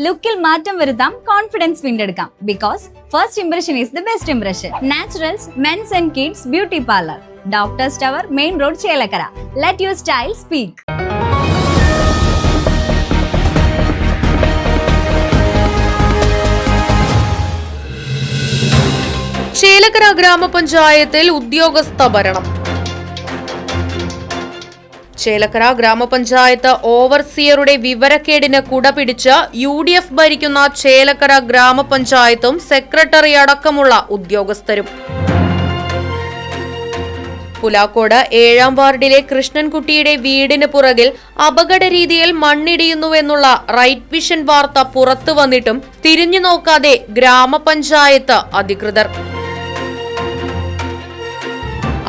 ലുക്കിൽ മാറ്റം വരുത്താം, കോൺഫിഡൻസ് വീണ്ടെടുക്കാം. Because first impression is the best impression. Naturals men's and kids beauty parlour, doctors tower, main road, Chelakkara. Let your style speak. Chelakkara ഗ്രാമപഞ്ചായത്തിൽ ഉദ്യോഗസ്ഥ ഭരണം. ചേലക്കര ഗ്രാമപഞ്ചായത്ത് ഓവർസിയറുടെ വിവരക്കേടിന് കുടപിടിച്ച് UDF ഭരിക്കുന്ന ചേലക്കര ഗ്രാമപഞ്ചായത്തും സെക്രട്ടറി അടക്കമുള്ള ഉദ്യോഗസ്ഥരും. പുലാക്കോട് 7-ാം വാർഡിലെ കൃഷ്ണൻകുട്ടിയുടെ വീടിന് പുറകിൽ അപകട രീതിയിൽ മണ്ണിടിയുന്നുവെന്നുള്ള റൈറ്റ് വിഷൻ വാർത്ത പുറത്തു വന്നിട്ടും തിരിഞ്ഞു നോക്കാതെ ഗ്രാമപഞ്ചായത്ത് അധികൃതർ.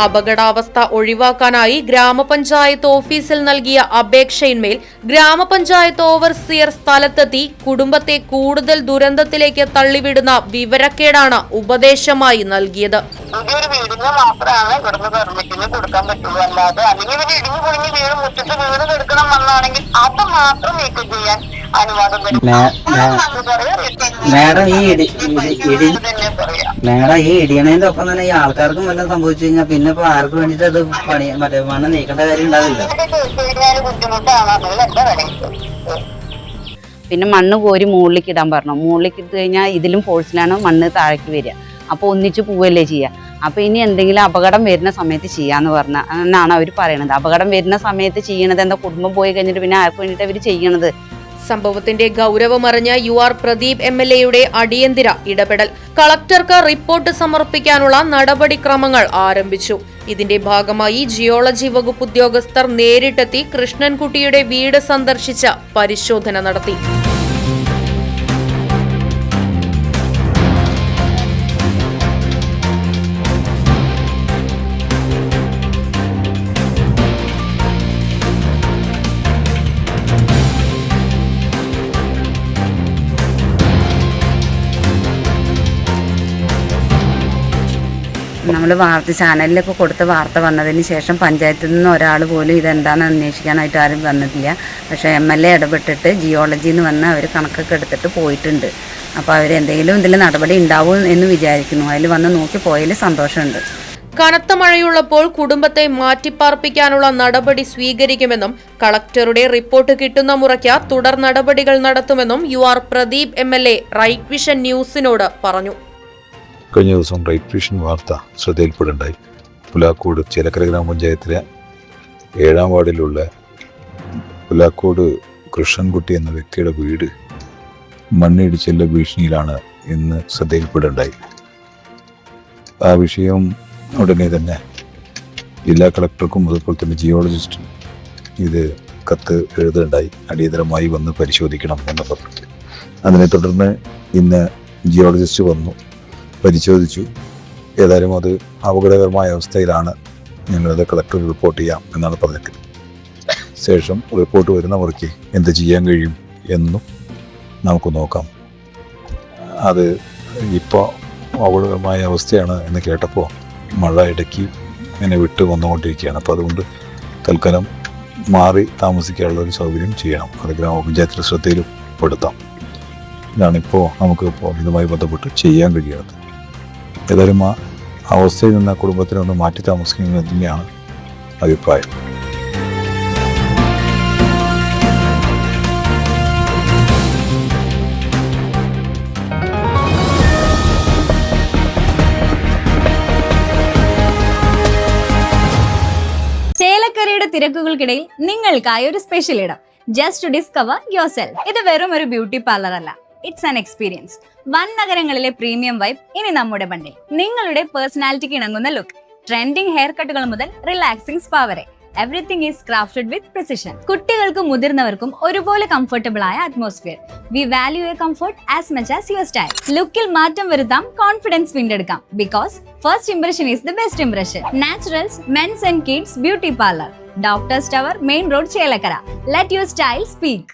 അപകടാവസ്ഥ ഒഴിവാക്കാനായി ഗ്രാമപഞ്ചായത്ത് ഓഫീസിൽ നൽകിയ അപേക്ഷയിന്മേൽ ഗ്രാമപഞ്ചായത്ത് ഓവർസിയർ സ്ഥലത്തെത്തി കുടുംബത്തെ കൂടുതൽ ദുരന്തത്തിലേക്ക് തള്ളിവിടുന്ന വിവരക്കേടാണ് ഉപദേശമായി നൽകിയത്. പുതിയൊരു വീടിന് മാത്രമാണ് ഇവിടുന്ന് പെർമിറ്റിന് കൊടുക്കാൻ പറ്റുള്ളൂ. അല്ലാതെ അല്ലെങ്കിൽ ഇവര് ഇടിഞ്ഞു പൊളിഞ്ഞ് വീട് മുറ്റത്ത് വീട് കെടുക്കണം എന്നാണെങ്കിൽ അത് മാത്രം നീക്കം ചെയ്യാൻ അനുവാദം തരും. മേഡം ഈ ഇടിയണേന്റെ ഒപ്പം തന്നെ ഈ ആൾക്കാർക്കും വല്ലതും സംഭവിച്ചു കഴിഞ്ഞാൽ പിന്നെ ഇപ്പൊ ആർക്ക് വേണ്ടിട്ട് അത് പണി മറ്റേ മണ്ണ് നീക്കേണ്ട കാര്യം ഉണ്ടാവില്ല. ബുദ്ധിമുട്ടാണ് അതിൽ എന്താ പറയുക. പിന്നെ മണ്ണ് കോരി മുകളിലേക്ക് ഇടാൻ പറഞ്ഞു. മുകളിലേക്ക് ഇട്ട് കഴിഞ്ഞാൽ ഇതിലും ഫോഴ്സിലാണ് മണ്ണ് താഴേക്ക് വരിക. അപ്പോൾ ഒന്നിച്ച് പോവല്ലേ ചെയ്യുക. അപ്പോൾ ഇനി എന്തെങ്കിലും അപകടം വരുന്ന സമയത്ത് ചെയ്യാന്ന് പറഞ്ഞ എന്നാണ് അവർ പറയണത്. അപകടം വരുന്ന സമയത്ത് ചെയ്യണത് എന്താ, കുടുംബം പോയി കഴിഞ്ഞിട്ട് പിന്നെ ആർക്ക് വേണ്ടിയിട്ട് അവർ ചെയ്യണത്. സംഭവത്തിന്റെ ഗൗരവമറിഞ്ഞ UR പ്രദീപ് MLAയുടെ അടിയന്തര ഇടപെടൽ. കളക്ടർക്ക് റിപ്പോർട്ട് സമർപ്പിക്കാനുള്ള നടപടിക്രമങ്ങൾ ആരംഭിച്ചു. ഇതിന്റെ ഭാഗമായി ജിയോളജി വകുപ്പ് ഉദ്യോഗസ്ഥർ നേരിട്ടെത്തി കൃഷ്ണൻകുട്ടിയുടെ വീട് സന്ദർശിച്ച് പരിശോധന നടത്തി. നമ്മൾ ചാനലിലൊക്കെ കൊടുത്ത വാർത്ത വന്നതിന് ശേഷം പഞ്ചായത്തിൽ നിന്ന് ഒരാൾ പോലും ഇതെന്താണെന്ന് അന്വേഷിക്കാനായിട്ട് ആരും വന്നിട്ടില്ല. പക്ഷേ MLA ഇടപെട്ടിട്ട് ജിയോളജിയിൽ നിന്ന് വന്ന് അവർ കണക്കൊക്കെ എടുത്തിട്ട് പോയിട്ടുണ്ട്. അപ്പോൾ അവരെന്തെങ്കിലും ഇതിൽ നടപടി ഉണ്ടാവും എന്ന് വിചാരിക്കുന്നു. അതിൽ വന്ന് നോക്കി പോയതിൽ സന്തോഷമുണ്ട്. കനത്ത മഴയുള്ളപ്പോൾ കുടുംബത്തെ മാറ്റിപ്പാർപ്പിക്കാനുള്ള നടപടി സ്വീകരിക്കുമെന്നും കളക്ടറുടെ റിപ്പോർട്ട് കിട്ടുന്ന മുറയ്ക്ക് തുടർ നടപടികൾ നടത്തുമെന്നും UR Pradeep MLA Right Vision ന്യൂസിനോട് പറഞ്ഞു. കഴിഞ്ഞ ദിവസം റൈറ്റ് വിഷൻ വാർത്ത ശ്രദ്ധയിൽപ്പെടുണ്ടായി. പുലാക്കോട് ചേലക്കര ഗ്രാമപഞ്ചായത്തിലെ 7-ാം വാർഡിലുള്ള പുലാക്കോട് കൃഷ്ണൻകുട്ടി എന്ന വ്യക്തിയുടെ വീട് മണ്ണിടിച്ചിലിന്റെ ഭീഷണിയിലാണ് ഇന്ന് ശ്രദ്ധയിൽപ്പെടുണ്ടായി. ആ വിഷയം ഉടനെ തന്നെ ജില്ലാ കളക്ടർക്കും അതുപോലെ തന്നെ ജിയോളജിസ്റ്റും ഇത് കത്ത് എഴുതുണ്ടായി. അടിയന്തരമായി വന്ന് പരിശോധിക്കണം എന്ന് പറഞ്ഞു. അതിനെ തുടർന്ന് ഇന്ന് ജിയോളജിസ്റ്റ് വന്നു, പരിശോധിച്ചു. ഏതായാലും അത് അപകടകരമായ അവസ്ഥയിലാണ്, ഞങ്ങളത് കളക്ടർ റിപ്പോർട്ട് ചെയ്യാം എന്നാണ് പറഞ്ഞത്. ശേഷം റിപ്പോർട്ട് വരുന്ന മുറയ്ക്ക് എന്ത് ചെയ്യാൻ കഴിയും എന്നും നമുക്ക് നോക്കാം. അത് ഇപ്പോൾ അപകടകരമായ അവസ്ഥയാണ് എന്ന് കേട്ടപ്പോൾ മഴ ഇടയ്ക്ക് ഇങ്ങനെ വിട്ട് വന്നുകൊണ്ടിരിക്കുകയാണ്. അപ്പോൾ അതുകൊണ്ട് തൽക്കാലം മാറി താമസിക്കാനുള്ള ഒരു സൗകര്യം ചെയ്യണം. അത് ഗ്രാമപഞ്ചായത്തിൻ്റെ ശ്രദ്ധയിൽ പെടുത്താം. ഇതാണിപ്പോൾ നമുക്ക് ഇതുമായി ബന്ധപ്പെട്ട് ചെയ്യാൻ കഴിയുന്നത്. ഏതായാലും ആ അവസ്ഥയിൽ നിന്ന് ആ കുടുംബത്തിനെ ഒന്ന് മാറ്റി താമസിക്കുന്നത് തന്നെയാണ് അഭിപ്രായം. ചേലക്കരയുടെ തിരക്കുകൾക്കിടയിൽ നിങ്ങൾക്കായി ഒരു സ്പെഷ്യൽ ഇടം. Just to discover yourself. ഇത് വെറും ഒരു ബ്യൂട്ടി പാർലർ അല്ല, ഇറ്റ്സ് ആൻ എക്സ്പീരിയൻസ്. വൻ നഗരങ്ങളിലെ പ്രീമിയം വൈബ് ഇനി നമ്മുടെ ബണ്ടിൽ. നിങ്ങളുടെ പേഴ്സണാലിറ്റിക്ക് ഇണങ്ങുന്ന ലുക്ക്, ട്രെൻഡിംഗ് ഹെയർ കട്ടുകൾ മുതൽ റിലാക്സിംഗ് സ്പാ വരെ, everything is crafted with precision. കുട്ടികൾക്കും മുതിർന്നവർക്കും ഒരുപോലെ കംഫർട്ടബിൾ ആയ atmosphere. We value your comfort as much as your style. ലുക്കിൽ മാറ്റം വരുത്താം, കോൺഫിഡൻസ് വീണ്ടെടുക്കാം. Because first impression is the best impression. Naturals men's and kids beauty parlour, doctors tower, main road, Chelakkara. Let your style speak.